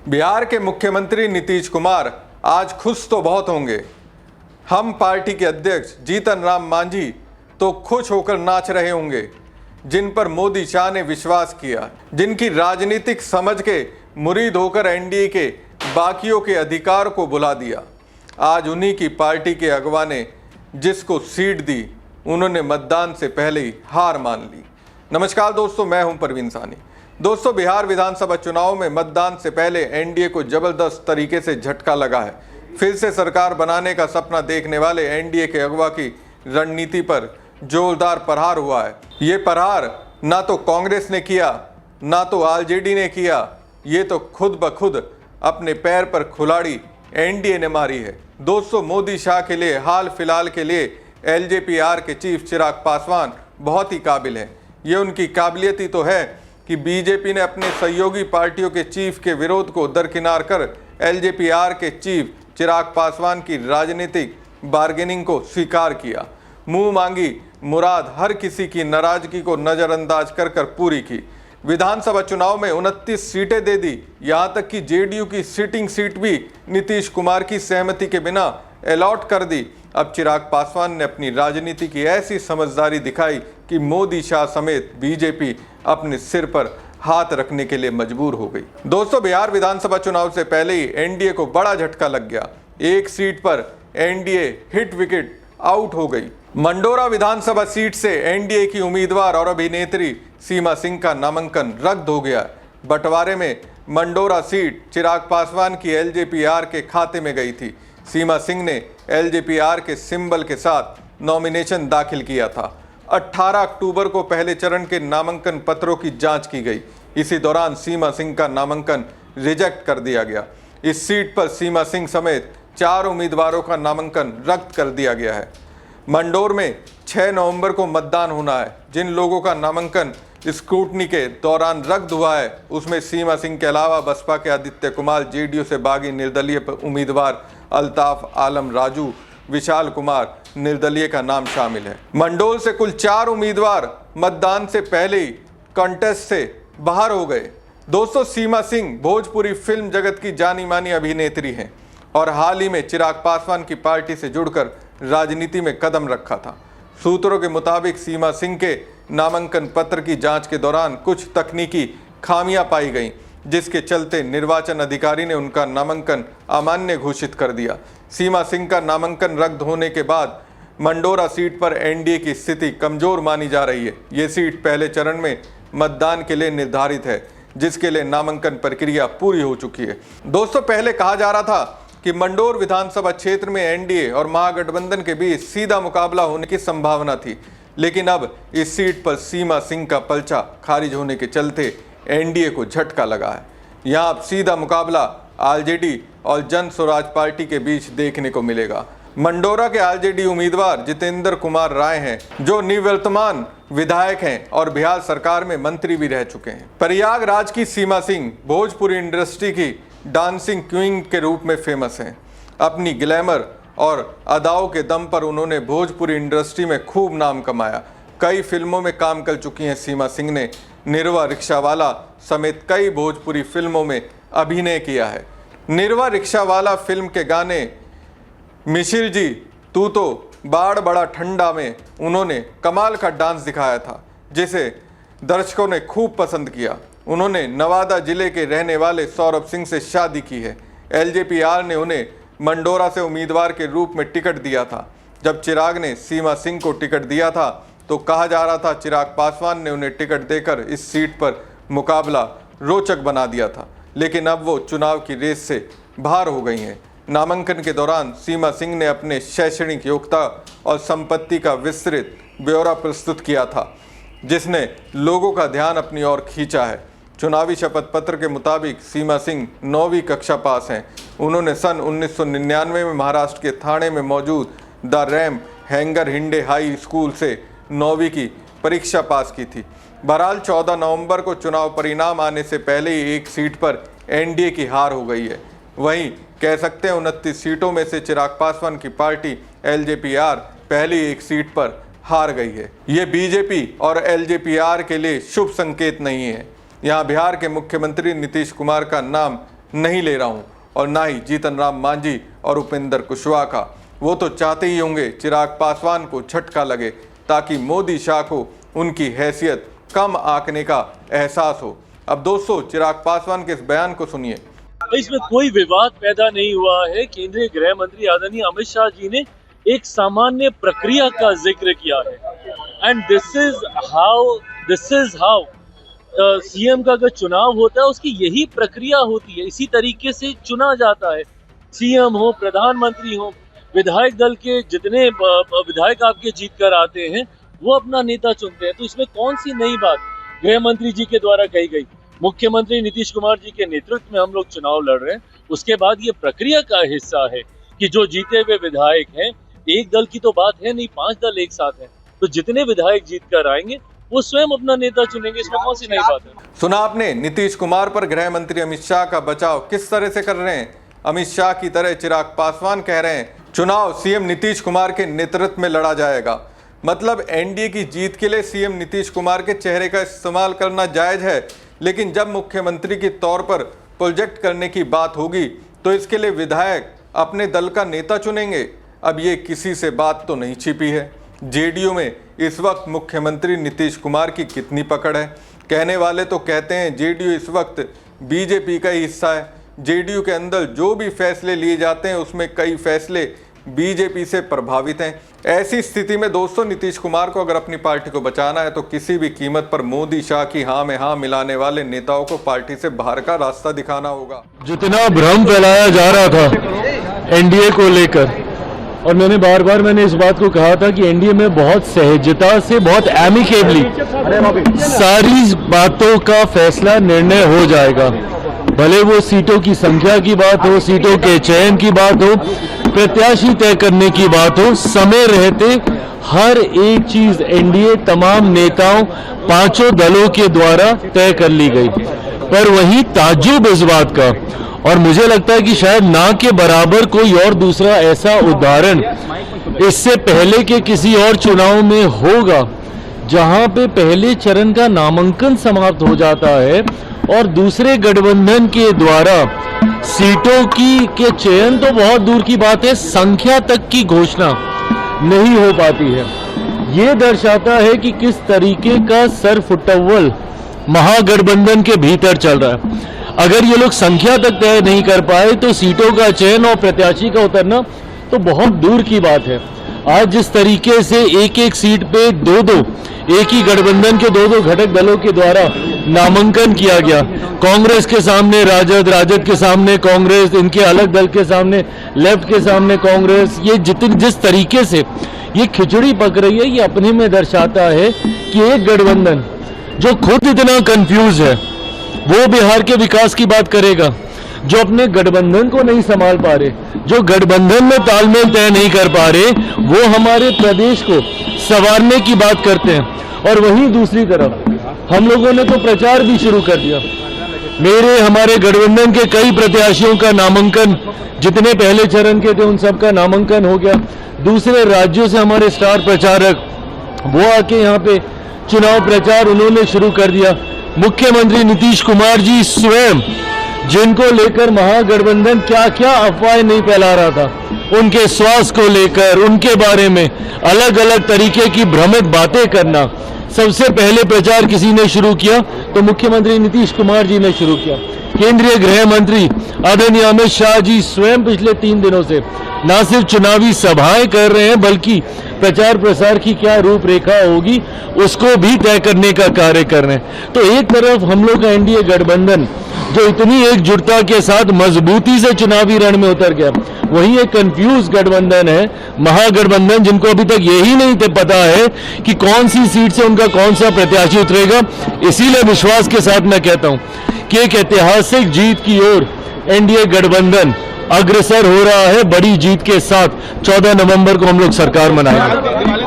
बिहार के मुख्यमंत्री नीतीश कुमार आज खुश तो बहुत होंगे। हम पार्टी के अध्यक्ष जीतन राम मांझी तो खुश होकर नाच रहे होंगे, जिन पर मोदी शाह ने विश्वास किया, जिनकी राजनीतिक समझ के मुरीद होकर एनडीए के बाकियों के अधिकार को बुला दिया। आज उन्हीं की पार्टी के अगवा ने जिसको सीट दी, उन्होंने मतदान से पहले ही हार मान ली। नमस्कार दोस्तों, मैं हूं परवीन सानी। दोस्तों, बिहार विधानसभा चुनाव में मतदान से पहले एनडीए को जबरदस्त तरीके से झटका लगा है। फिर से सरकार बनाने का सपना देखने वाले एनडीए के अगवा की रणनीति पर जोरदार प्रहार हुआ है। ये प्रहार ना तो कांग्रेस ने किया, ना तो आरजेडी ने किया, ये तो खुद ब खुद अपने पैर पर कुल्हाड़ी एनडीए ने मारी है। दोस्तों, मोदी शाह के लिए हाल फिलहाल के लिए एलजेपीआर के चीफ चिराग पासवान बहुत ही काबिल हैं। ये उनकी काबिलियत ही तो है कि बीजेपी ने अपने सहयोगी पार्टियों के चीफ के विरोध को दरकिनार कर एलजेपीआर के चीफ चिराग पासवान की राजनीतिक बार्गेनिंग को स्वीकार किया। मुंह मांगी मुराद हर किसी की नाराजगी को नजरअंदाज कर पूरी की। विधानसभा चुनाव में 29 सीटें दे दी। यहां तक कि जेडीयू की सिटिंग सीट भी नीतीश कुमार की सहमति के बिना अलॉट कर दी। अब चिराग पासवान ने अपनी राजनीति की ऐसी समझदारी दिखाई कि मोदी शाह समेत बीजेपी अपने सिर पर हाथ रखने के लिए मजबूर हो गई। दोस्तों, बिहार विधानसभा चुनाव से पहले ही एनडीए को बड़ा झटका लग गया। एक सीट पर एनडीए हिट विकेट आउट हो गई। मंडोरा विधानसभा सीट से एनडीए की उम्मीदवार और अभिनेत्री सीमा सिंह का नामांकन रद्द हो गया। बंटवारे में मंडोरा सीट चिराग पासवान की एलजेपीआर के खाते में गई थी। सीमा सिंह ने एलजेपीआर के सिंबल के साथ नॉमिनेशन दाखिल किया था। 18 अक्टूबर को पहले चरण के नामांकन पत्रों की जांच की गई। इसी दौरान सीमा सिंह का नामांकन रिजेक्ट कर दिया गया। इस सीट पर सीमा सिंह समेत 4 उम्मीदवारों का नामांकन रद्द कर दिया गया है। मंडोर में 6 नवंबर को मतदान होना है। जिन लोगों का नामांकन स्क्रूटनी के दौरान रद्द हुआ है, उसमें सीमा सिंह के अलावा बसपा के आदित्य कुमार, जेडीयू से बागी निर्दलीय उम्मीदवार अल्ताफ आलम राजू, विशाल कुमार निर्दलीय का नाम शामिल है। मंडोर से कुल 4 उम्मीदवार मतदान से पहले ही कंटेस्ट से बाहर हो गए। दोस्तों, सीमा सिंह भोजपुरी फिल्म जगत की जानी मानी अभिनेत्री हैं और हाल ही में चिराग पासवान की पार्टी से जुड़कर राजनीति में कदम रखा था। सूत्रों के मुताबिक सीमा सिंह के नामांकन पत्र की जांच के दौरान कुछ तकनीकी खामियां पाई गईं, जिसके चलते निर्वाचन अधिकारी ने उनका नामांकन अमान्य घोषित कर दिया। सीमा सिंह का नामांकन रद्द होने के बाद मंडोरा सीट पर एनडीए की स्थिति कमजोर मानी जा रही है। ये सीट पहले चरण में मतदान के लिए निर्धारित है, जिसके लिए नामांकन प्रक्रिया पूरी हो चुकी है। दोस्तों, पहले कहा जा रहा था कि मंडोर विधानसभा क्षेत्र में एनडीए और महागठबंधन के बीच सीधा मुकाबला होने की संभावना थी, लेकिन अब इस सीट पर सीमा सिंह का पर्चा खारिज होने के चलते एनडीए को झटका लगा है। यहाँ अब सीधा मुकाबला आरजेडी और जन स्वराज पार्टी के बीच देखने को मिलेगा। मंडोरा के आरजेडी उम्मीदवार जितेंद्र कुमार राय हैं, जो निवर्तमान विधायक हैं और बिहार सरकार में मंत्री भी रह चुके हैं। प्रयागराज की सीमा सिंह भोजपुरी इंडस्ट्री की डांसिंग क्वीन के रूप में फेमस हैं। अपनी ग्लैमर और अदाओं के दम पर उन्होंने भोजपुरी इंडस्ट्री में खूब नाम कमाया। कई फिल्मों में काम कर चुकी हैं सीमा सिंह ने। निरवा रिक्शावाला समेत कई भोजपुरी फिल्मों में अभिनय किया है। निरवा रिक्शावाला फिल्म के गाने मिशिर जी तू तो बाढ़ बड़ा ठंडा में उन्होंने कमाल का डांस दिखाया था, जिसे दर्शकों ने खूब पसंद किया। उन्होंने नवादा जिले के रहने वाले सौरभ सिंह से शादी की है। एलजेपीआर ने उन्हें मंडोरा से उम्मीदवार के रूप में टिकट दिया था। जब चिराग ने सीमा सिंह को टिकट दिया था तो कहा जा रहा था चिराग पासवान ने उन्हें टिकट देकर इस सीट पर मुकाबला रोचक बना दिया था, लेकिन अब वो चुनाव की रेस से बाहर हो गई हैं। नामांकन के दौरान सीमा सिंह ने अपने शैक्षणिक योग्यता और संपत्ति का विस्तृत ब्यौरा प्रस्तुत किया था, जिसने लोगों का ध्यान अपनी ओर खींचा है। चुनावी शपथ पत्र के मुताबिक सीमा सिंह 9वीं कक्षा पास हैं। उन्होंने सन 1999 में महाराष्ट्र के ठाणे में मौजूद the RAM hanger हिंडे high school से 9वीं की परीक्षा पास की थी। बहरहाल 14 नवंबर को चुनाव परिणाम आने से पहले ही एक सीट पर एनडीए की हार हो गई है। वहीं कह सकते हैं 29 सीटों में से चिराग पासवान की पार्टी एलजेपीआर पहली एक सीट पर हार गई है। ये बीजेपी और एलजेपीआर के लिए शुभ संकेत नहीं है। यहाँ बिहार के मुख्यमंत्री नीतीश कुमार का नाम नहीं ले रहा हूं, और ना ही जीतन राम मांझी और उपेंद्र कुशवाहा का। वो तो चाहते ही होंगे चिराग पासवान को झटका लगे ताकि मोदी शाह को उनकी हैसियत कम आंकने का एहसास हो। अब दोस्तों, चिराग पासवान के इस बयान को सुनिए। इसमें कोई विवाद पैदा नहीं हुआ है। केंद्रीय गृह मंत्री आदरणीय अमित शाह जी ने एक सामान्य प्रक्रिया का जिक्र किया है and this is how CM का अगर चुनाव होता है उसकी यही प्रक्रिया होती है, इसी तरीके से चुना जाता है। सीएम हो, प्रधानमंत्री हो, विधायक दल के जितने विधायक आपके जीत कर आते हैं वो अपना नेता चुनते हैं। तो इसमें कौन सी नई बात गृह मंत्री जी के द्वारा कही गई। मुख्यमंत्री नीतीश कुमार जी के नेतृत्व में हम लोग चुनाव लड़ रहे हैं, उसके बाद ये प्रक्रिया का हिस्सा है कि जो जीते हुए विधायक हैं, एक दल की तो बात है नहीं, 5 दल एक साथ हैं, तो जितने विधायक जीत कर आएंगे वो स्वयं अपना नेता चुनेंगे। इसमें कौन सी नई बात है। सुना आपने नीतीश कुमार पर गृह मंत्री अमित शाह का बचाव किस तरह से कर रहे हैं। अमित शाह की तरह चिराग पासवान कह रहे हैं चुनाव सीएम नीतीश कुमार के नेतृत्व में लड़ा जाएगा। मतलब एनडीए की जीत के लिए सीएम नीतीश कुमार के चेहरे का इस्तेमाल करना जायज है, लेकिन जब मुख्यमंत्री के तौर पर प्रोजेक्ट करने की बात होगी तो इसके लिए विधायक अपने दल का नेता चुनेंगे। अब ये किसी से बात तो नहीं छिपी है। जेडीयू में इस वक्त मुख्यमंत्री नीतीश कुमार की कितनी पकड़ है। कहने वाले तो कहते हैं जेडीयू इस वक्त बीजेपी का ही हिस्सा है। जेडीयू के अंदर जो भी फैसले लिए जाते हैं उसमें कई फैसले बीजेपी से प्रभावित हैं। ऐसी स्थिति में दोस्तों, नीतीश कुमार को अगर अपनी पार्टी को बचाना है तो किसी भी कीमत पर मोदी शाह की हाँ में हाँ मिलाने वाले नेताओं को पार्टी से बाहर का रास्ता दिखाना होगा। जितना भ्रम फैलाया जा रहा था एनडीए को लेकर, और मैंने इस बात को कहा था कि एनडीए में बहुत सहजता से, बहुत एमिकेबली सारी बातों का फैसला, निर्णय हो जाएगा। भले वो सीटों की संख्या की बात हो, सीटों के चयन की बात हो, प्रत्याशी तय करने की बात हो, समय रहते हर एक चीज एनडीए तमाम नेताओं, 5 दलों के द्वारा तय कर ली गई। पर वही ताज्जुब इस बात का, और मुझे लगता है कि शायद ना के बराबर कोई और दूसरा ऐसा उदाहरण इससे पहले के किसी और चुनाव में होगा जहां पे पहले चरण का नामांकन समाप्त हो जाता है और दूसरे गठबंधन के द्वारा सीटों के चयन तो बहुत दूर की बात है, संख्या तक की घोषणा नहीं हो पाती है। ये दर्शाता है कि किस तरीके का सरफुटव्वल महागठबंधन के भीतर चल रहा है। अगर ये लोग संख्या तक तय नहीं कर पाए तो सीटों का चयन और प्रत्याशी का उतरना तो बहुत दूर की बात है। आज जिस तरीके से एक एक सीट पे 2-2 एक ही गठबंधन के 2-2 घटक दलों के द्वारा नामांकन किया गया, कांग्रेस के सामने राजद, राजद के सामने कांग्रेस, इनके अलग दल के सामने लेफ्ट के सामने कांग्रेस, ये जिस तरीके से ये खिचड़ी पक रही है, ये अपने में दर्शाता है कि एक गठबंधन जो खुद इतना कंफ्यूज है वो बिहार के विकास की बात करेगा, जो अपने गठबंधन को नहीं संभाल पा रहे, जो गठबंधन में तालमेल तय नहीं कर पा रहे, वो हमारे प्रदेश को संवारने की बात करते हैं। और वहीं दूसरी तरफ हम लोगों ने तो प्रचार भी शुरू कर दिया। हमारे गठबंधन के कई प्रत्याशियों का नामांकन, जितने पहले चरण के थे उन सब का नामांकन हो गया। दूसरे राज्यों से हमारे स्टार प्रचारक वो आके यहाँ पे चुनाव प्रचार उन्होंने शुरू कर दिया। मुख्यमंत्री नीतीश कुमार जी स्वयं, जिनको लेकर महागठबंधन क्या क्या अफवाहें नहीं फैला रहा था, उनके स्वास्थ्य को लेकर, उनके बारे में अलग अलग तरीके की भ्रमित बातें करना, सबसे पहले प्रचार किसी ने शुरू किया तो मुख्यमंत्री नीतीश कुमार जी ने शुरू किया। केंद्रीय गृह मंत्री आदरणीय अमित शाह जी स्वयं पिछले 3 दिनों से न सिर्फ चुनावी सभाएं कर रहे हैं बल्कि प्रचार प्रसार की क्या रूपरेखा होगी उसको भी तय करने का कार्य कर रहे हैं। तो एक तरफ हम लोग का एनडीए गठबंधन जो इतनी एकजुटता के साथ मजबूती से चुनावी रण में उतर गया, वहीं एक कंफ्यूज गठबंधन है, महागठबंधन, जिनको अभी तक यही नहीं पता है कि कौन सी सीट से उनका कौन सा प्रत्याशी उतरेगा। इसीलिए विश्वास के साथ मैं कहता हूं कि एक ऐतिहासिक जीत की ओर एनडीए गठबंधन अग्रसर हो रहा है। बड़ी जीत के साथ 14 नवंबर को हम लोग सरकार मनाएंगे।